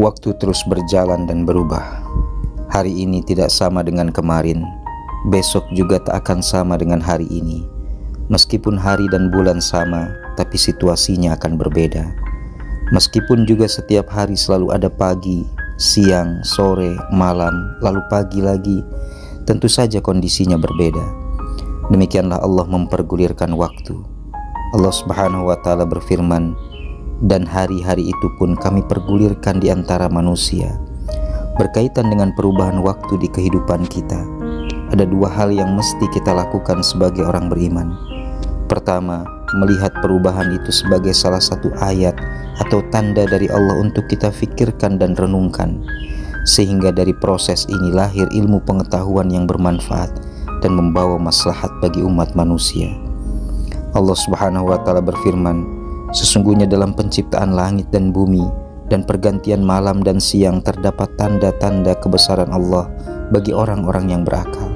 Waktu terus berjalan dan berubah. Hari ini tidak sama dengan kemarin, besok juga tak akan sama dengan hari ini. Meskipun hari dan bulan sama, tapi situasinya akan berbeda. Meskipun juga setiap hari selalu ada pagi, siang, sore, malam, lalu pagi lagi, tentu saja kondisinya berbeda. Demikianlah Allah mempergulirkan waktu. Allah Subhanahu wa Ta'ala berfirman, "Dan hari-hari itu pun kami pergulirkan di antara manusia." Berkaitan dengan perubahan waktu di kehidupan kita, ada dua hal yang mesti kita lakukan sebagai orang beriman. Pertama, melihat perubahan itu sebagai salah satu ayat atau tanda dari Allah untuk kita fikirkan dan renungkan, sehingga dari proses ini lahir ilmu pengetahuan yang bermanfaat dan membawa maslahat bagi umat manusia. Allah Subhanahu wa Ta'ala berfirman, "Sesungguhnya dalam penciptaan langit dan bumi dan pergantian malam dan siang terdapat tanda-tanda kebesaran Allah bagi orang-orang yang berakal."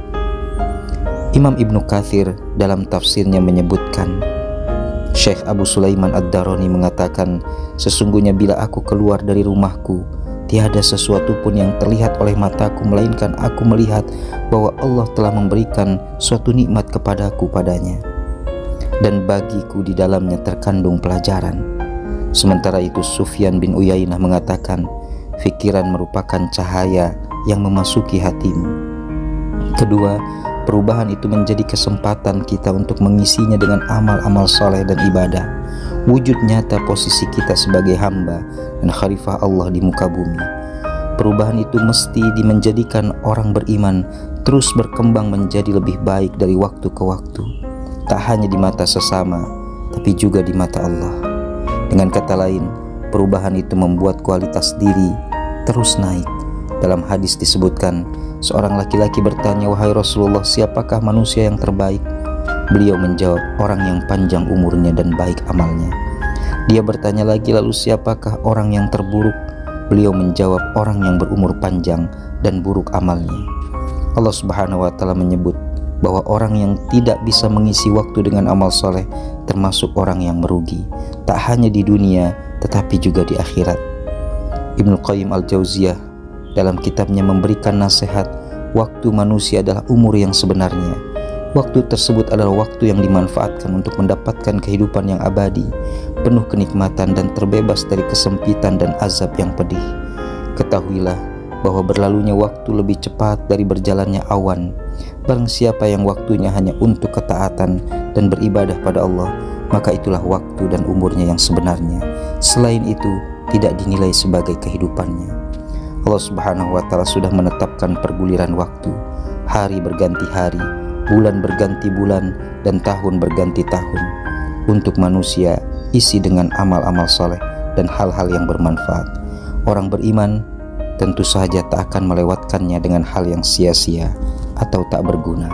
Imam Ibnu Katsir dalam tafsirnya menyebutkan, Syekh Abu Sulaiman Ad-Darani mengatakan, "Sesungguhnya bila aku keluar dari rumahku, tiada sesuatu pun yang terlihat oleh mataku, melainkan aku melihat bahwa Allah telah memberikan suatu nikmat kepadaku padanya, dan bagiku di dalamnya terkandung pelajaran." Sementara itu Sufyan bin Uyainah mengatakan, "Fikiran merupakan cahaya yang memasuki hatimu." Kedua, perubahan itu menjadi kesempatan kita untuk mengisinya dengan amal-amal soleh dan ibadah, wujud nyata posisi kita sebagai hamba dan khalifah Allah di muka bumi. Perubahan itu mesti menjadikan orang beriman terus berkembang menjadi lebih baik dari waktu ke waktu, tak hanya di mata sesama, tapi juga di mata Allah. Dengan kata lain, perubahan itu membuat kualitas diri terus naik. Dalam hadis disebutkan, seorang laki-laki bertanya, "Wahai Rasulullah, siapakah manusia yang terbaik?" Beliau menjawab, "Orang yang panjang umurnya dan baik amalnya." Dia bertanya lagi, "Lalu siapakah orang yang terburuk?" Beliau menjawab, "Orang yang berumur panjang dan buruk amalnya." Allah Subhanahu wa Ta'ala menyebut bahwa orang yang tidak bisa mengisi waktu dengan amal soleh termasuk orang yang merugi, tak hanya di dunia tetapi juga di akhirat. Ibnu Qayyim Al-Jauziyah dalam kitabnya memberikan nasihat, waktu manusia adalah umur yang sebenarnya. Waktu tersebut adalah waktu yang dimanfaatkan untuk mendapatkan kehidupan yang abadi, penuh kenikmatan dan terbebas dari kesempitan dan azab yang pedih. Ketahuilah bahwa berlalunya waktu lebih cepat dari berjalannya awan. Barang siapa yang waktunya hanya untuk ketaatan dan beribadah pada Allah, maka itulah waktu dan umurnya yang sebenarnya. Selain itu, tidak dinilai sebagai kehidupannya. Allah Subhanahu wa Ta'ala sudah menetapkan perguliran waktu. Hari berganti hari, bulan berganti bulan, dan tahun berganti tahun. Untuk manusia, isi dengan amal-amal soleh dan hal-hal yang bermanfaat. Orang beriman tentu saja tak akan melewatkannya dengan hal yang sia-sia atau tak berguna.